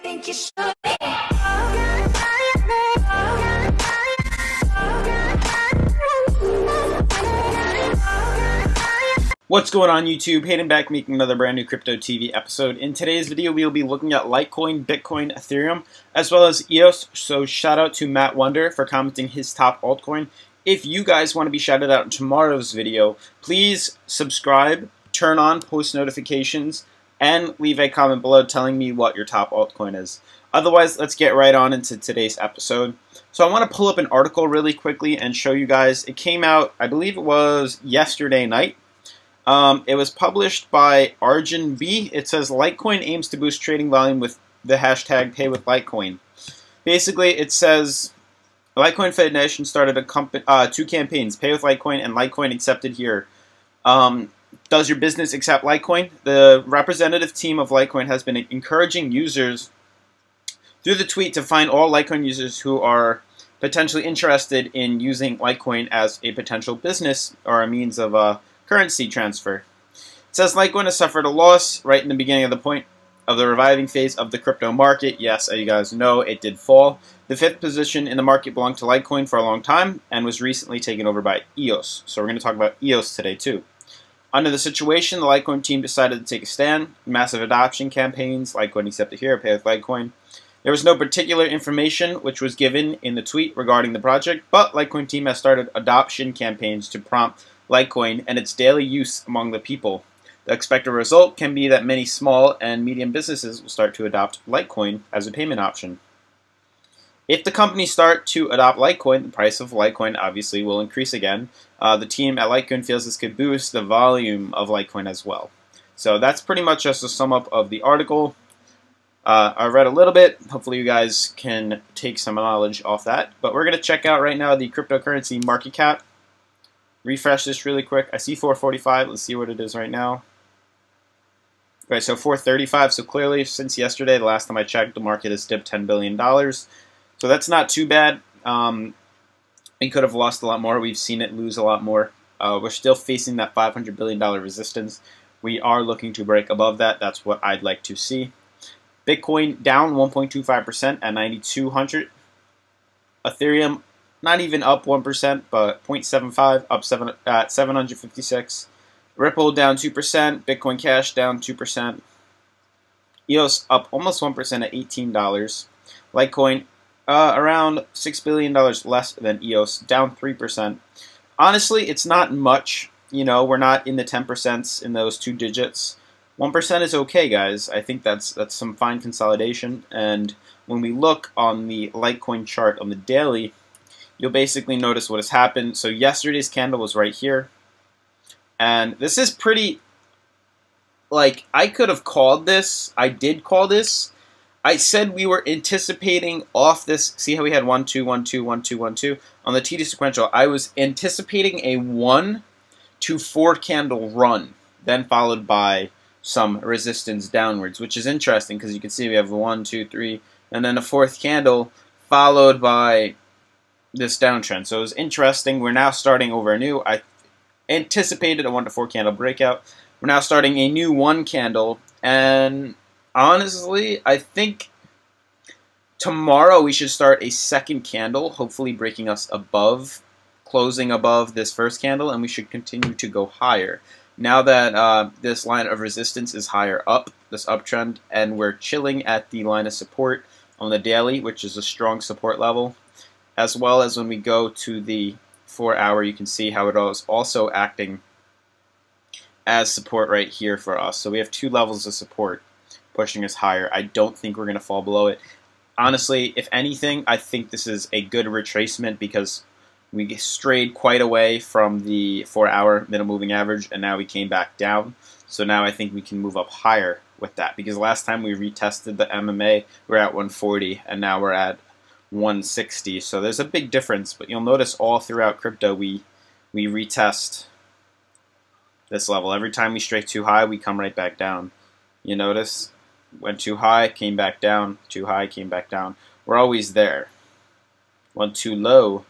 think you should. What's going on YouTube? Hayden back making another brand new Crypto TV episode. In today's video we will be looking at Litecoin, Bitcoin, Ethereum, as well as EOS. So shout out to Matt Wonder for commenting his top altcoin. If you guys want to be shouted out in tomorrow's video, please subscribe, turn on post notifications, and leave a comment below telling me what your top altcoin is. Otherwise, let's get right on into today's episode. So I want to pull up an article really quickly and show you guys. It came out, I believe it was yesterday night. It was published by Arjun B. It says Litecoin aims to boost trading volume with the hashtag #PayWithLitecoin. Basically, it says Litecoin Foundation started two campaigns, Pay with Litecoin and Litecoin Accepted Here. Does your business accept Litecoin? The representative team of Litecoin has been encouraging users through the tweet to find all Litecoin users who are potentially interested in using Litecoin as a potential business or a means of currency transfer. It says Litecoin has suffered a loss right in the beginning of the point of the reviving phase of the crypto market. Yes, as you guys know, it did fall. The fifth position in the market belonged to Litecoin for a long time and was recently taken over by EOS. So we're going to talk about EOS today too. Under the situation, the Litecoin team decided to take a stand. Massive adoption campaigns, Litecoin Accepted Here, Pay with Litecoin. There was no particular information which was given in the tweet regarding the project, but Litecoin team has started adoption campaigns to prompt Litecoin and its daily use among the people. The expected result can be that many small and medium businesses will start to adopt Litecoin as a payment option. If the companies start to adopt Litecoin, the price of Litecoin obviously will increase again. The team at Litecoin feels this could boost the volume of Litecoin as well. So that's pretty much just a sum up of the article. I read a little bit. Hopefully you guys can take some knowledge off that. But we're going to check out right now the cryptocurrency market cap. Refresh this really quick. I see 445. Let's see what it is right now. Right, so 435. So clearly, since yesterday, the last time I checked, the market has dipped $10 billion. So that's not too bad. We could have lost a lot more. We've seen it lose a lot more. We're still facing that $500 billion resistance. We are looking to break above that. That's what I'd like to see. Bitcoin down 1.25% at 9,200. Ethereum not even up 1%, but 0.75, up at 756. Ripple down 2%. Bitcoin Cash down 2%. EOS up almost 1% at $18. Litecoin around $6 billion less than EOS, down 3%. Honestly, it's not much. You know, we're not in the 10% in those two digits. 1% is okay, guys. I think that's some fine consolidation. And when we look on the Litecoin chart on the daily, you'll basically notice what has happened. So yesterday's candle was right here. And this is pretty, like, I could have called this. I did call this. I said we were anticipating off this. See how we had 1, 2, 1, 2, 1, 2, 1, 2? On the TD sequential, I was anticipating a 1 to 4 candle run, then followed by some resistance downwards, which is interesting because you can see we have 1, 2, 3, and then a 4th candle followed by this downtrend. So it was interesting. We're now starting over anew. I anticipated a 1 to 4 candle breakout. We're now starting a new 1 candle, and honestly, I think tomorrow we should start a 2nd candle, hopefully breaking us above, closing above this 1st candle, and we should continue to go higher. Now that this line of resistance is higher up, this uptrend, and we're chilling at the line of support on the daily, which is a strong support level, as well as when we go to the 4-hour, you can see how it is also acting as support right here for us. So we have 2 levels of support pushing us higher. I don't think we're going to fall below it. Honestly, if anything, I think this is a good retracement because we strayed quite away from the 4-hour middle moving average, and now we came back down. So now I think we can move up higher with that, because last time we retested the MMA, we're at 140, and now we're at 160. So there's a big difference, but you'll notice all throughout crypto we retest this level. Every time we stray too high, we come right back down. You notice? Went too high, came back down. Too high, came back down. We're always there. Went too low,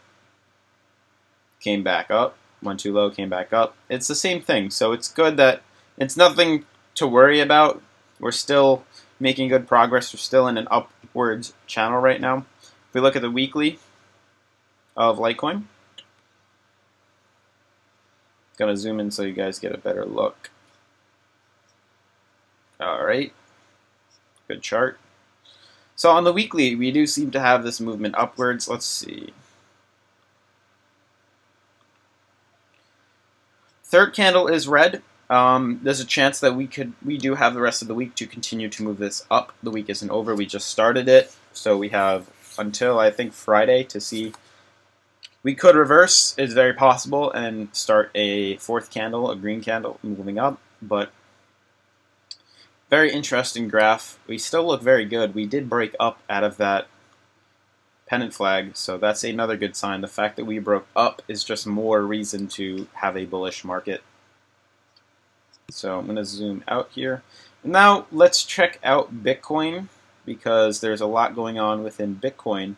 came back up. Went too low, came back up. It's the same thing. So it's good that it's nothing to worry about. We're still making good progress. We're still in an upwards channel right now. If we look at the weekly of Litecoin, gonna zoom in so you guys get a better look. All right, good chart. So on the weekly, we do seem to have this movement upwards. Let's see. Third candle is red. There's a chance that we do have the rest of the week to continue to move this up. The week isn't over. We just started it, so we have until I think Friday to see. We could reverse. It's very possible and start a fourth candle, a green candle, moving up. But very interesting graph. We still look very good. We did break up out of that pennant flag, so that's another good sign. The fact that we broke up is just more reason to have a bullish market. So I'm going to zoom out here. Now let's check out Bitcoin, because there's a lot going on within Bitcoin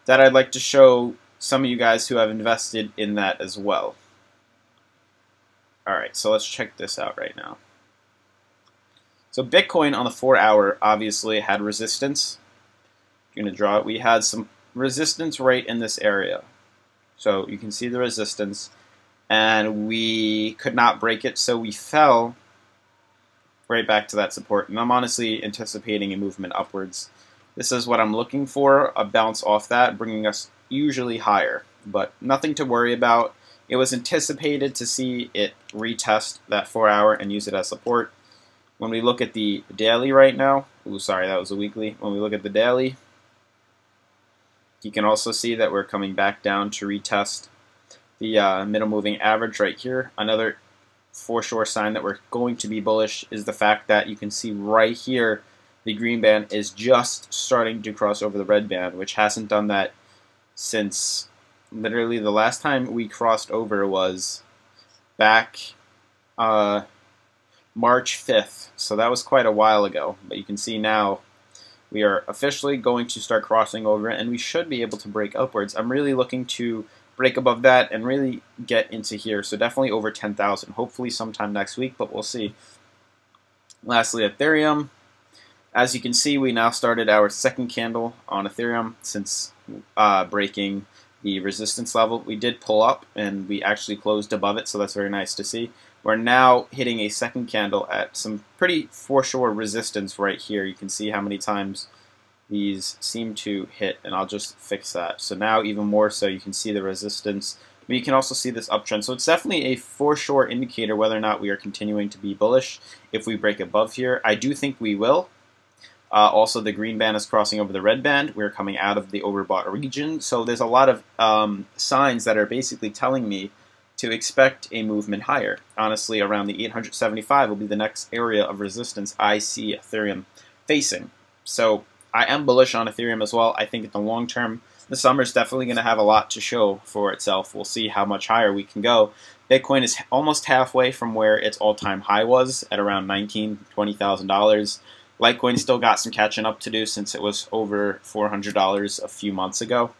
that I'd like to show some of you guys who have invested in that as well. Alright, so let's check this out right now. So Bitcoin on the 4-hour obviously had resistance. I'm going to draw it. We had some resistance right in this area. So you can see the resistance, and we could not break it, so we fell right back to that support. And I'm honestly anticipating a movement upwards. This is what I'm looking for, a bounce off that, bringing us usually higher, but nothing to worry about. It was anticipated to see it retest that 4-hour and use it as support. When we look at the daily right now, sorry, that was a weekly. When we look at the daily, you can also see that we're coming back down to retest the middle moving average right here. Another for sure sign that we're going to be bullish is the fact that you can see right here the green band is just starting to cross over the red band, which hasn't done that since literally the last time we crossed over was back March 5th, so that was quite a while ago. But you can see now we are officially going to start crossing over, and we should be able to break upwards. I'm really looking to break above that and really get into here, so definitely over 10,000, hopefully sometime next week, but we'll see. Lastly, Ethereum. As you can see, we now started our second candle on Ethereum since breaking the resistance level. We did pull up, and we actually closed above it, so that's very nice to see. We're now hitting a second candle at some pretty for sure resistance right here. You can see how many times these seem to hit, and I'll just fix that. So now even more so, you can see the resistance, but you can also see this uptrend. So it's definitely a for sure indicator whether or not we are continuing to be bullish if we break above here. I do think we will. Also, the green band is crossing over the red band. We're coming out of the overbought region. So there's a lot of signs that are basically telling me to expect a movement higher. Honestly, around the 875 will be the next area of resistance I see Ethereum facing. So I am bullish on Ethereum as well. I think in the long term, the summer is definitely going to have a lot to show for itself. We'll see how much higher we can go. Bitcoin is almost halfway from where its all-time high was at around $19,000, $20,000. Litecoin still got some catching up to do since it was over $400 a few months ago.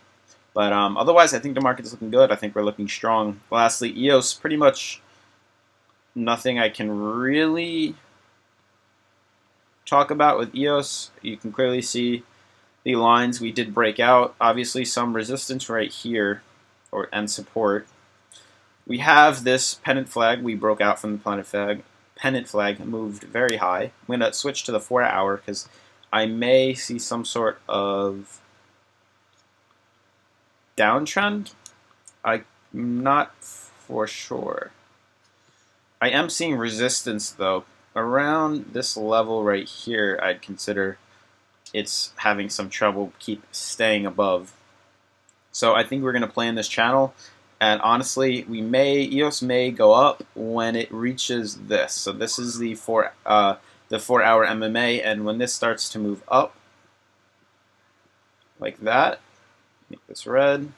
But otherwise, I think the market is looking good. I think we're looking strong. Lastly, EOS, pretty much nothing I can really talk about with EOS. You can clearly see the lines we did break out. Obviously, some resistance right here and support. We have this pennant flag. We broke out from the pennant flag, moved very high. I'm going to switch to the 4-hour because I may see some sort of downtrend. I'm not for sure. I am seeing resistance though. Around this level right here, I'd consider it's having some trouble keep staying above. So I think we're going to play in this channel, and honestly, EOS may go up when it reaches this. So this is the 4-hour MMA, and when this starts to move up like that, make this red.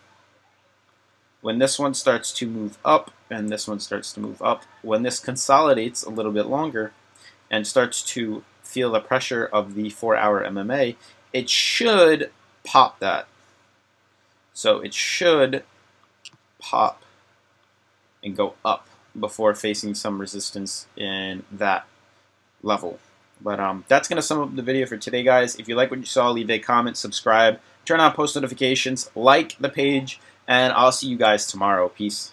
When this one starts to move up, and this one starts to move up, when this consolidates a little bit longer and starts to feel the pressure of the 4-hour MMA, it should pop that. So it should pop and go up before facing some resistance in that level But that's going to sum up the video for today, guys. If you like what you saw, leave a comment, subscribe, turn on post notifications, like the page, and I'll see you guys tomorrow. Peace.